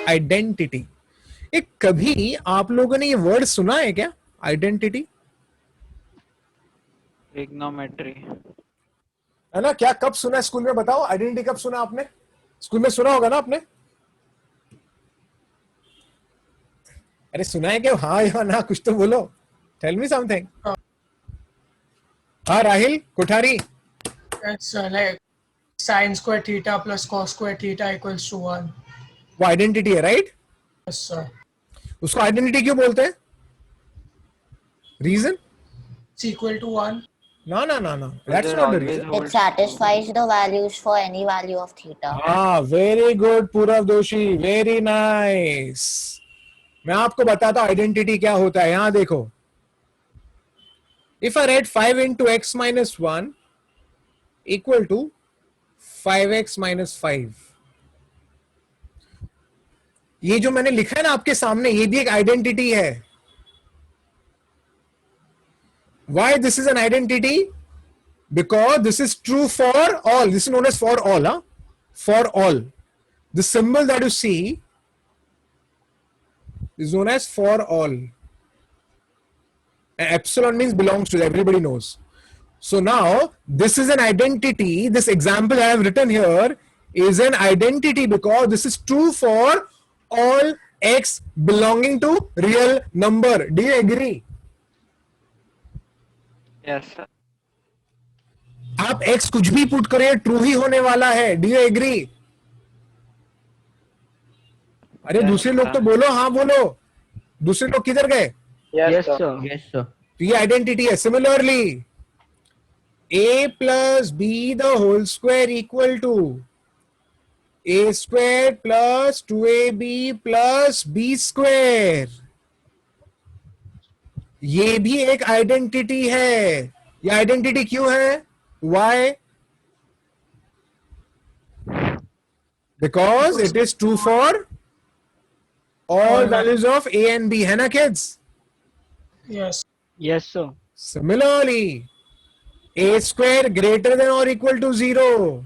Identity. एक कभी आप लोगों ने ये वर्ड सुना है क्या, आइडेंटिटी? ट्रिग्नोमेट्री। है ना, क्या कब सुना है स्कूल में, बताओ आइडेंटिटी कब सुना आपने? स्कूल में सुना होगा ना आपने? अरे सुना है क्या, हाँ या ना, कुछ तो बोलो, टेल मी समथिंग। हाँ Rahil Kothari. It's like sin square theta plus cos square theta equals to 1. वो आइडेंटिटी है, राइट? Yes, sir. उसको आइडेंटिटी क्यों बोलते हैं? Reason? It's equal to 1. No, no, no, no. But That's there not the always reason. It holds satisfies the values for any value of theta. हाँ, very good पूरव दोषी, very nice. मैं आपको बताता हूँ आइडेंटिटी क्या होता है, यहां देखो. If I write 5 into x minus 1 equal to 5x minus 5, ये जो मैंने लिखा है ना आपके सामने, ये भी एक आइडेंटिटी है. Why this is an identity? Because this is true for all. This is known as for all, huh? For all. The symbol that you see is known as for all. And epsilon means belongs to, everybody knows. So now this is an identity. This example that I have written here is an identity because this is true for all x belonging to real number. Do you agree? yes sir. आप x कुछ भी put करें true ही होने वाला है. Do you agree? अरे Yes, दूसरे लोग sir. तो बोलो, हाँ बोलो. दूसरे लोग किधर गए? Yes, sir. Yes, sir. तो ये आइडेंटिटी है. Similarly a plus B the whole square equal to a square plus 2ab plus b square, ये भी एक आइडेंटिटी है. ये आइडेंटिटी क्यों है? Why? Because it is true for all values of a and b, है ना kids? Yes. Yes, sir. Similarly, a square greater than or equal to 0,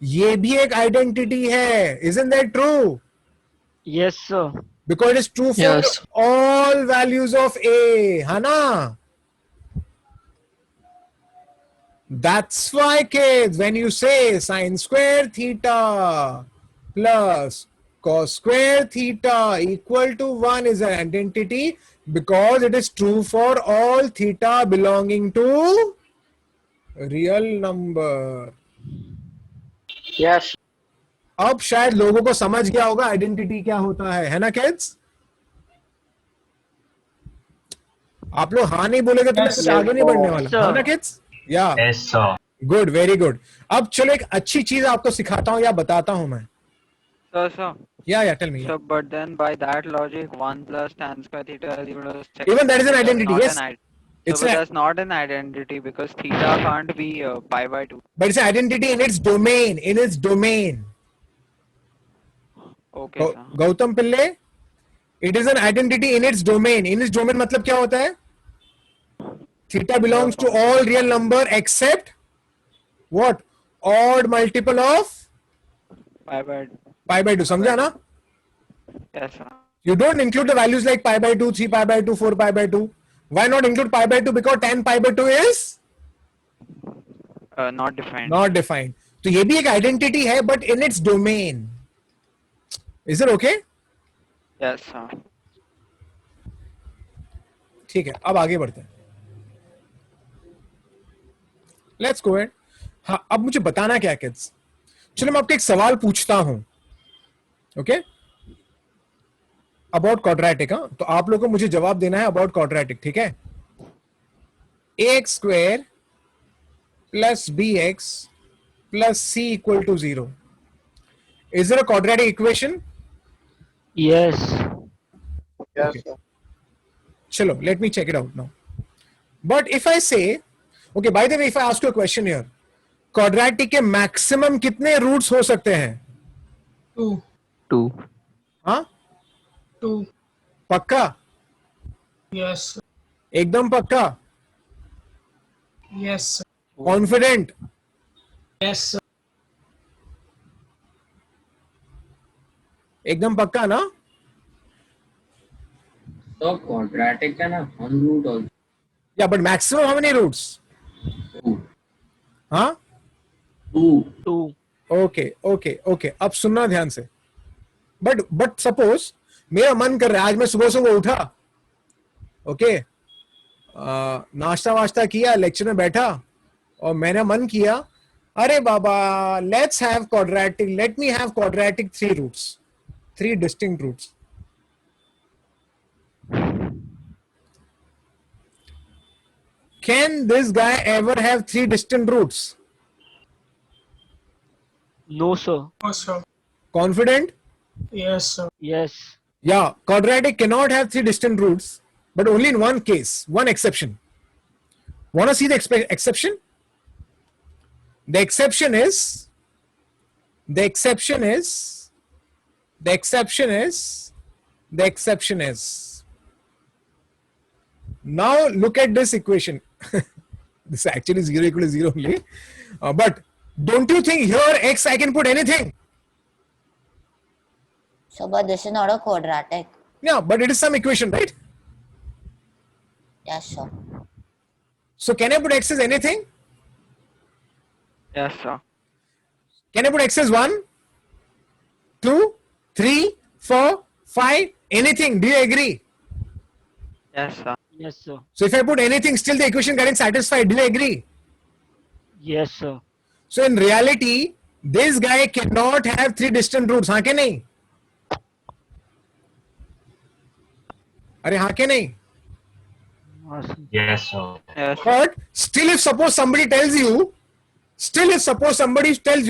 ये भी एक आइडेंटिटी है. Isn't that true? Yes, sir. Because it is true for Yes. all values of a, है ना? That's why kids, when you say sin square theta plus cos square theta equal to 1 is an identity because it is true for all theta belonging to real number. Yes. अब शायद लोगों को समझ गया होगा identity क्या होता है ना किड्स? आप लोग हाँ नहीं बोलेगे तो मैं कुछ आगे नहीं बढ़ने वाला, है ना किड्स? या Yes, sir. Good, very good. अब चलो एक अच्छी चीज आपको सिखाता हूं या बताता हूं मैं. So या tell me. so but then by that logic 1 plus tan square theta is equal to sec Even that is an theta identity, not yes. an It's so but a, that's not an identity because theta can't be pi by 2. but it's an identity in its domain. In its domain. Okay sir. Gautam Pillai, it is an identity in its domain. In its domain मतलब क्या होता है? Theta belongs to all real number except what? Odd multiple of pi by 2. समझा ना? Yes sir. You don't include the values like pi by 2, 3 pi by 2, 4 pi by 2. Why not include pi by 2? Because 10 pi by 2 is Not defined. not defined. तो ये भी एक identity है but in its domain. Is it okay? Yes sir. ठीक है, अब आगे बढ़ते हैं. Let's go ahead. हाँ, अब मुझे बताना क्या किड्स. चलो मैं आपको एक सवाल पूछता हूं. Okay, about quadratic. हाँ, तो आप लोगों को मुझे जवाब देना है अबाउट क्वाड्रेटिक. ठीक है? ax square plus bx plus c equal to 0. Is it a quadratic equation? Yes. Yes, sir. Chalo, let me check it out now. But if I say, okay, by the way, if I ask you a question here, quadratic के maximum कितने roots हो सकते हैं? 2. 2. हाँ? 2. पक्का? Yes. एकदम पक्का? Yes. Confident? Sir. Yes. Sir. एकदम पक्का ना? So quadratic can have one root also. Yeah, but maximum how many roots? Two. हाँ? Two. 2. Okay. अब सुनना ध्यान से. But suppose मेरा मन कर रहा है, आज मैं सुबह सुबह उठा, ओके, नाश्ता वाश्ता किया, लेक्चर में बैठा और मैंने मन किया, अरे बाबा, let me have quadratic 3 roots, 3 distinct roots. Can this guy ever have 3 distinct roots? No, sir. No, sir. Confident? Yes, sir. Yes. Yeah, quadratic cannot have 3 distinct roots, but only in one case, one exception. Want to see the exception? The exception is now look at this equation. This actually is 0 equal to 0 only. But don't you think here x I can put anything? So, but this is not a quadratic. Yeah, but it is some equation, right? Yes, sir. So can I put x as anything? Yes, sir. Can I put x as 1, 2, 3, 4, 5, anything? Do you agree? Yes, sir. Yes, sir. So if I put anything, still the equation getting satisfied. Do you agree? Yes, sir. So in reality, this guy cannot have 3 distant roots. हाँ के नहीं? अरे हाँ के नहीं? Awesome. Yes, sir. Yes, sir. But still, if suppose somebody tells you,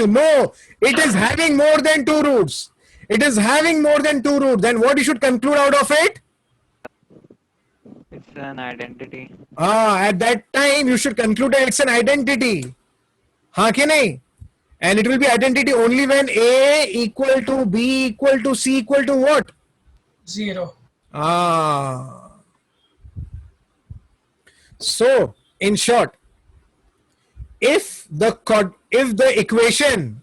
no, it is having more than 2 roots. It is having more than 2 roots. Then what you should conclude out of it? It's an identity. At that time you should conclude that it's an identity. हाँ के नहीं? And it will be identity only when A equal to B equal to C equal to what? 0. So in short, if the equation,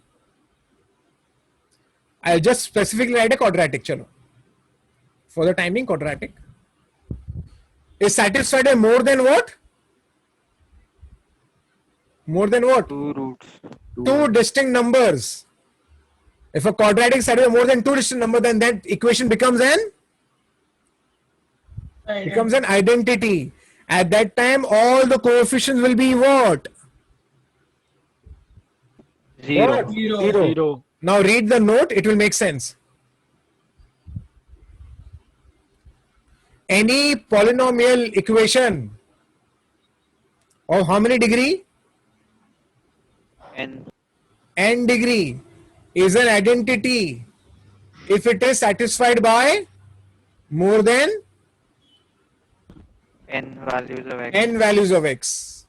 I'll just specifically write a quadratic, chalo. For the time being, quadratic is satisfied by more than what? More than what? 2 roots. 2 distinct numbers. If a quadratic is satisfied by more than 2 distinct numbers, then that equation becomes an identity. At that time, all the coefficients will be what? 0. What? 0. Now read the note, it will make sense. Any polynomial equation of how many degree? N. N degree is an identity if it is satisfied by more than N values of x. n values of x.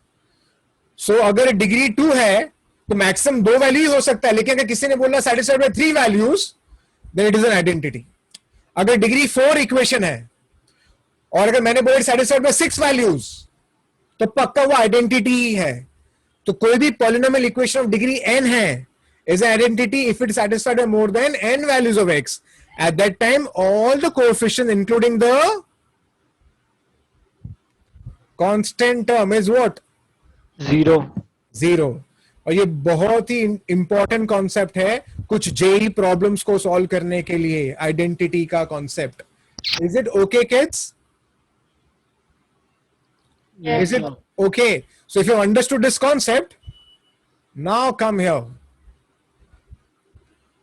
So अगर degree 2 है तो maximum 2 value ही हो सकता है, लेकिन अगर किसी ने बोला satisfied by 3 values, then it is an identity. अगर डिग्री 4 इक्वेशन है और अगर मैंने बोला satisfied by 6 values, तो पक्का वो आइडेंटिटी ही है. तो कोई भी polynomial equation of degree n है is an identity if it is satisfied by more than n values of x. At that time, all the coefficients including the constant term is what? 0. 0. और ये बहुत ही important concept है कुछ JEE problems को solve करने के लिए, identity का concept. Is it okay kids? Yes, Is it sir. okay? So if you understood this concept, now come here.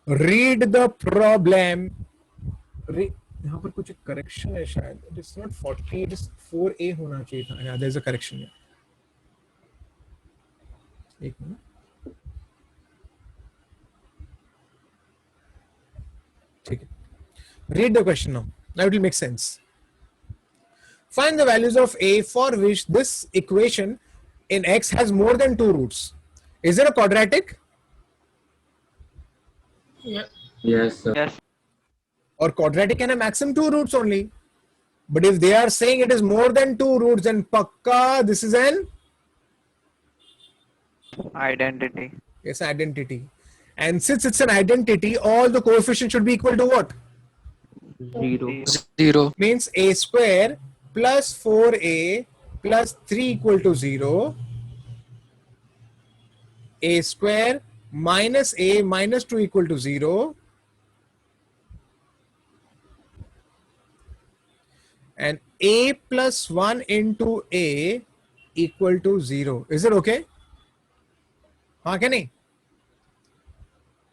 Read the problem. यहाँ पर कुछ करेक्शन है शायद. It is not 40, it is 4A होना चाहिए था. Yeah, there is a correction here. एक minute. ठीक है. Read the question now. Now it will make sense. Find the values of A for which this equation in X has more than 2 roots. Is it a quadratic? Yeah. Yes, sir. Yes. Or quadratic can have maximum 2 roots only. But if they are saying it is more than 2 roots, then pakka this is an Identity. identity. And since it's an identity, all the coefficients should be equal to what? Zero. 0. means a square plus 4a plus 3 equal to 0. A square minus a minus 2 equal to 0. And a plus 1 into a equal to 0. Is it okay? हाँ क्या नहीं?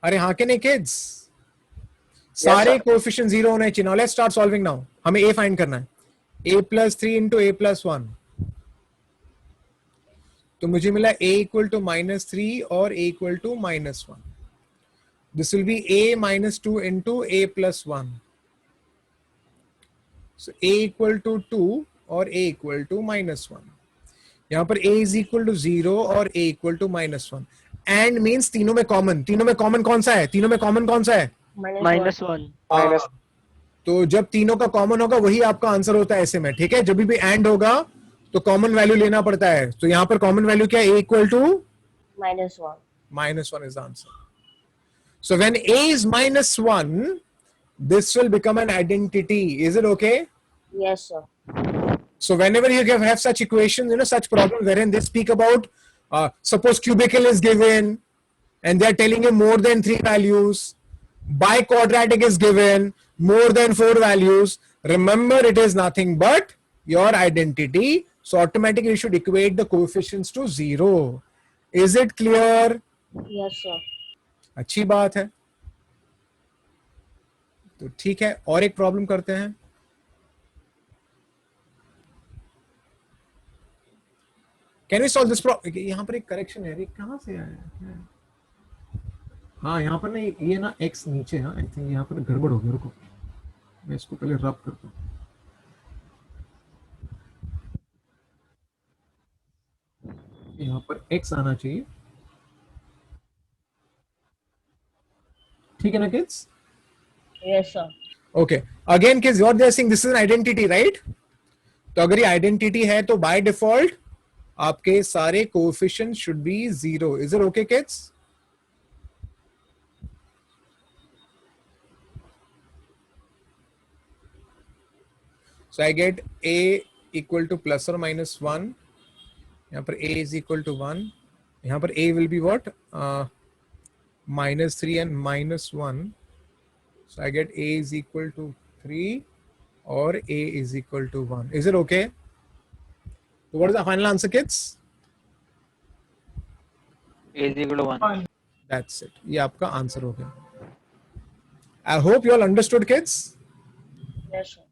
अरे हाँ क्या नहीं kids? सारे coefficient 0 होने चाहिए. Now let's start solving now. हमें a फाइंड करना है. a plus 3 into a plus 1. तो मुझे मिला a equal to -3 और a equal to -1. This will be a minus 2 into a plus 1. So a equal to 2 और a equal to -1. यहाँ पर a is equal to 0 और a equal to -1. And means तीनों में कॉमन कौन सा है? तीनों में कॉमन कौन सा है? -1. तो जब तीनों का कॉमन होगा वही आपका आंसर होता है ऐसे में. ठीक है, जब भी एंड होगा तो कॉमन वैल्यू लेना पड़ता है. तो यहाँ पर कॉमन वैल्यू क्या है? a equal to -1. -1 is the answer. So when a is -1, this will become an identity. Is it okay? Yes, sir. So whenever you have such equations, such problems wherein they speak about, suppose cubical is given and they are telling you more than 3 values, biquadratic is given, more than 4 values, remember it is nothing but your identity. So automatically you should equate the coefficients to 0. Is it clear? Yes, sir. अच्छी बात है. तो ठीक है, और एक problem करते हैं. Can we solve this problem? यहाँ पर एक करेक्शन है. कहाँ से आया? हाँ, यहाँ पर ना ये ना x नीचे है. आई थिंक यहाँ पर गड़बड़ हो गया. रुको, मैं इसको पहले रब करता हूँ. यहाँ पर x आना चाहिए. ठीक है ना kids? Yes, sir. Okay. Again, kids, what they are saying, this is an identity, right? तो अगर ये आइडेंटिटी है तो बाय डिफॉल्ट आपके सारे coefficient should be 0. Is it okay kids? So I get a equal two plus और -1. यहाँ पर a इज इक्वल टू 1. यहाँ पर a will be what? -3 and -1. So I get a is equal to 3 or a is equal to 1. Is it okay? So what is the final answer, kids? A is equal to 1. That's it. ये आपका answer हो गया. I hope you all understood, kids. Yes, sir.